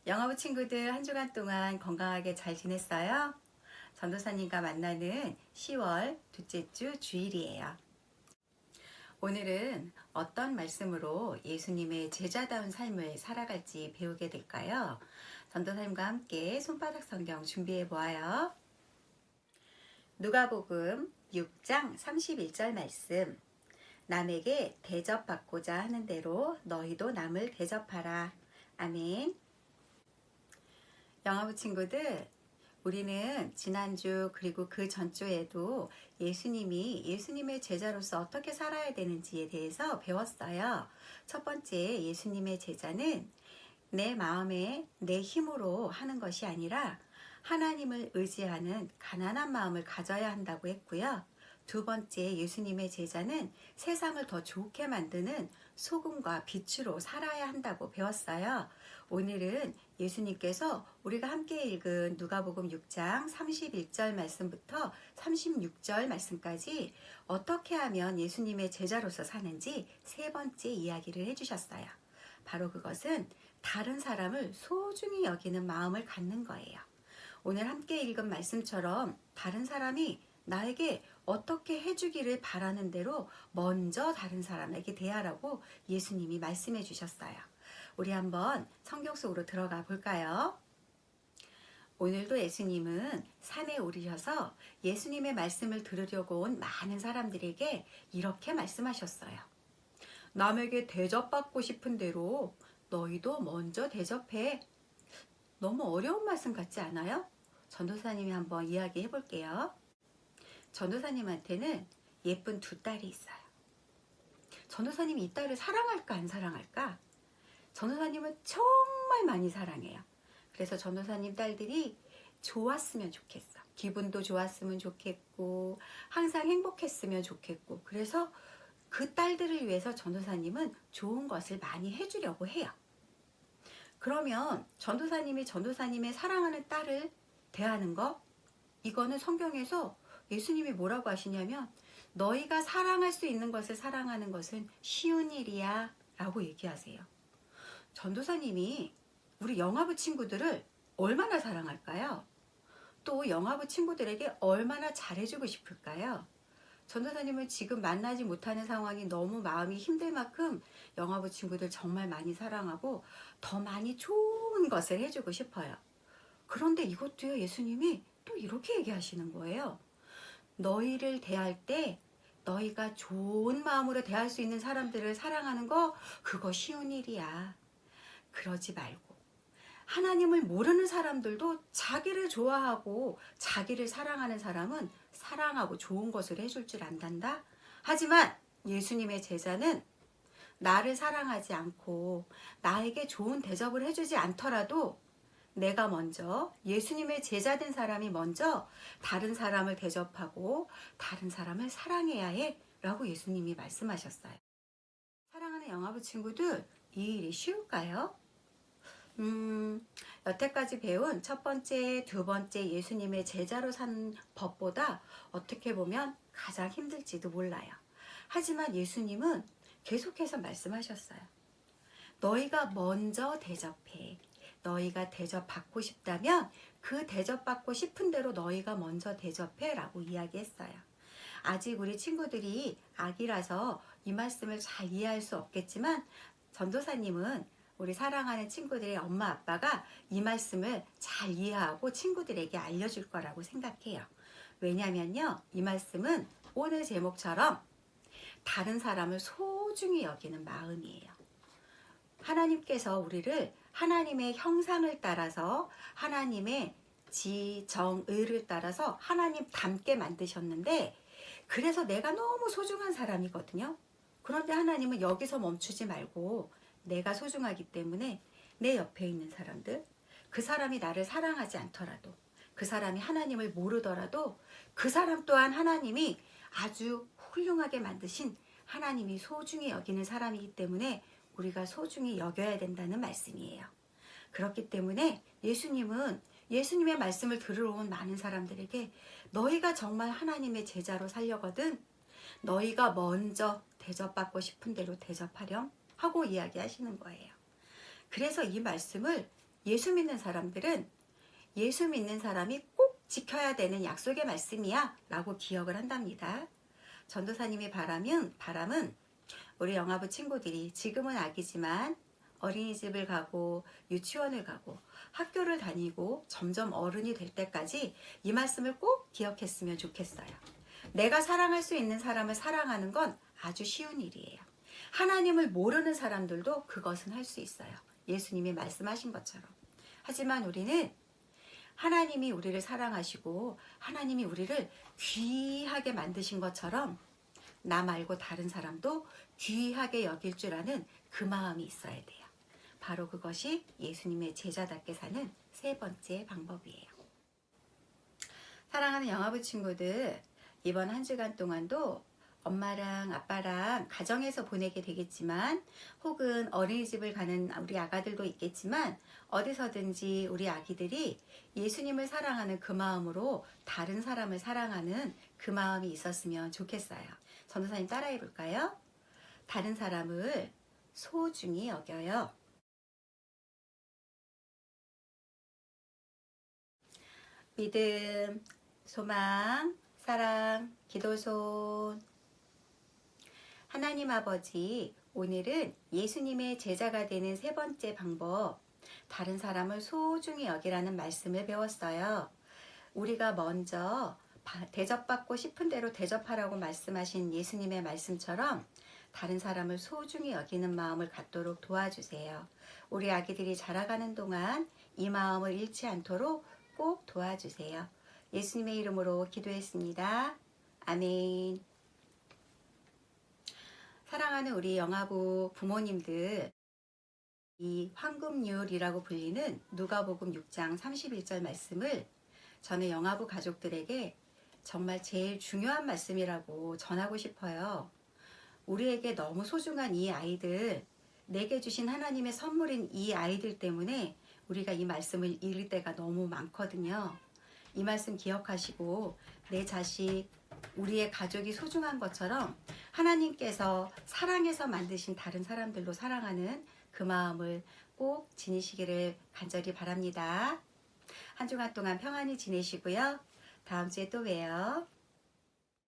영어부 친구들 한 주간 동안 건강하게 잘 지냈어요? 전도사님과 만나는 10월 둘째 주 주일이에요. 오늘은 어떤 말씀으로 예수님의 제자다운 삶을 살아갈지 배우게 될까요? 전도사님과 함께 손바닥 성경 준비해 보아요. 누가복음 6장 31절 말씀. 남에게 대접받고자 하는 대로 너희도 남을 대접하라. 아멘. 영어부 친구들, 우리는 지난주 그리고 그 전주에도 예수님의 제자로서 어떻게 살아야 되는지에 대해서 배웠어요. 첫 번째, 예수님의 제자는 내 마음에 내 힘으로 하는 것이 아니라 하나님을 의지하는 가난한 마음을 가져야 한다고 했고요. 두 번째, 예수님의 제자는 세상을 더 좋게 만드는 소금과 빛으로 살아야 한다고 배웠어요. 오늘은 예수님께서 우리가 함께 읽은 누가복음 6장 31절 말씀부터 36절 말씀까지 어떻게 하면 예수님의 제자로서 사는지 세 번째 이야기를 해주셨어요. 바로 그것은 다른 사람을 소중히 여기는 마음을 갖는 거예요. 오늘 함께 읽은 말씀처럼 다른 사람이 나에게 어떻게 해주기를 바라는 대로 먼저 다른 사람에게 대하라고 예수님이 말씀해 주셨어요. 우리 한번 성경 속으로 들어가 볼까요? 오늘도 예수님은 산에 오르셔서 예수님의 말씀을 들으려고 온 많은 사람들에게 이렇게 말씀하셨어요. 남에게 대접받고 싶은 대로 너희도 먼저 대접해. 너무 어려운 말씀 같지 않아요? 전도사님이 한번 이야기해 볼게요. 전도사님한테는 예쁜 두 딸이 있어요. 전도사님이 이 딸을 사랑할까 안 사랑할까? 전도사님은 정말 많이 사랑해요. 그래서 전도사님 딸들이 좋았으면 좋겠어. 기분도 좋았으면 좋겠고 항상 행복했으면 좋겠고 그래서 그 딸들을 위해서 전도사님은 좋은 것을 많이 해주려고 해요. 그러면 전도사님이 전도사님의 사랑하는 딸을 대하는 거, 이거는 성경에서 예수님이 뭐라고 하시냐면 너희가 사랑할 수 있는 것을 사랑하는 것은 쉬운 일이야 라고 얘기하세요. 전도사님이 우리 영화부 친구들을 얼마나 사랑할까요? 또 영화부 친구들에게 얼마나 잘해주고 싶을까요? 전도사님은 지금 만나지 못하는 상황이 너무 마음이 힘들 만큼 영화부 친구들 정말 많이 사랑하고 더 많이 좋은 것을 해주고 싶어요. 그런데 이것도요, 예수님이 또 이렇게 얘기하시는 거예요. 너희를 대할 때 너희가 좋은 마음으로 대할 수 있는 사람들을 사랑하는 거 그거 쉬운 일이야. 그러지 말고 하나님을 모르는 사람들도 자기를 좋아하고 자기를 사랑하는 사람은 사랑하고 좋은 것을 해줄 줄 안단다. 하지만 예수님의 제자는 나를 사랑하지 않고 나에게 좋은 대접을 해주지 않더라도 내가 먼저 예수님의 제자된 사람이 먼저 다른 사람을 대접하고 다른 사람을 사랑해야 해 라고 예수님이 말씀하셨어요. 사랑하는 영화부 친구들, 이 일이 쉬울까요? 여태까지 배운 첫 번째, 두 번째 예수님의 제자로 산 법보다 어떻게 보면 가장 힘들지도 몰라요. 하지만 예수님은 계속해서 말씀하셨어요. 너희가 먼저 대접해. 너희가 대접받고 싶다면 그 대접받고 싶은 대로 너희가 먼저 대접해 라고 이야기했어요. 아직 우리 친구들이 아기라서 이 말씀을 잘 이해할 수 없겠지만 전도사님은 우리 사랑하는 친구들의 엄마 아빠가 이 말씀을 잘 이해하고 친구들에게 알려줄 거라고 생각해요. 왜냐면요, 이 말씀은 오늘 제목처럼 다른 사람을 소중히 여기는 마음이에요. 하나님께서 우리를 하나님의 형상을 따라서 하나님의 지, 정, 의를 따라서 하나님 닮게 만드셨는데 그래서 내가 너무 소중한 사람이거든요. 그런데 하나님은 여기서 멈추지 말고 내가 소중하기 때문에 내 옆에 있는 사람들, 그 사람이 나를 사랑하지 않더라도 그 사람이 하나님을 모르더라도 그 사람 또한 하나님이 아주 훌륭하게 만드신 하나님이 소중히 여기는 사람이기 때문에 우리가 소중히 여겨야 된다는 말씀이에요. 그렇기 때문에 예수님은 예수님의 말씀을 들으러 온 많은 사람들에게 너희가 정말 하나님의 제자로 살려거든 너희가 먼저 대접받고 싶은 대로 대접하렴 하고 이야기하시는 거예요. 그래서 이 말씀을 예수 믿는 사람들은 예수 믿는 사람이 꼭 지켜야 되는 약속의 말씀이야 라고 기억을 한답니다. 전도사님의 바람은 우리 영화부 친구들이 지금은 아기지만 어린이집을 가고 유치원을 가고 학교를 다니고 점점 어른이 될 때까지 이 말씀을 꼭 기억했으면 좋겠어요. 내가 사랑할 수 있는 사람을 사랑하는 건 아주 쉬운 일이에요. 하나님을 모르는 사람들도 그것은 할 수 있어요. 예수님이 말씀하신 것처럼. 하지만 우리는 하나님이 우리를 사랑하시고 하나님이 우리를 귀하게 만드신 것처럼 나 말고 다른 사람도 귀하게 여길 줄 아는 그 마음이 있어야 돼요. 바로 그것이 예수님의 제자답게 사는 세 번째 방법이에요. 사랑하는 영화부 친구들, 이번 한 주간 동안도 엄마랑 아빠랑 가정에서 보내게 되겠지만 혹은 어린이집을 가는 우리 아가들도 있겠지만 어디서든지 우리 아기들이 예수님을 사랑하는 그 마음으로 다른 사람을 사랑하는 그 마음이 있었으면 좋겠어요. 전도사님 따라해 볼까요? 다른 사람을 소중히 여겨요. 믿음, 소망, 사랑, 기도손. 하나님 아버지, 오늘은 예수님의 제자가 되는 세 번째 방법, 다른 사람을 소중히 여기라는 말씀을 배웠어요. 우리가 먼저 대접받고 싶은 대로 대접하라고 말씀하신 예수님의 말씀처럼 다른 사람을 소중히 여기는 마음을 갖도록 도와주세요. 우리 아기들이 자라가는 동안 이 마음을 잃지 않도록 꼭 도와주세요. 예수님의 이름으로 기도했습니다. 아멘. 사랑하는 우리 영화부 부모님들, 이 황금률이라고 불리는 누가복음 6장 31절 말씀을 저는 영화부 가족들에게 정말 제일 중요한 말씀이라고 전하고 싶어요. 우리에게 너무 소중한 이 아이들, 내게 주신 하나님의 선물인 이 아이들 때문에 우리가 이 말씀을 읽을 때가 너무 많거든요. 이 말씀 기억하시고 내 자식, 우리의 가족이 소중한 것처럼 하나님께서 사랑해서 만드신 다른 사람들로 사랑하는 그 마음을 꼭 지니시기를 간절히 바랍니다. 한 주간 동안 평안히 지내시고요. 다음 주에 또 봬요.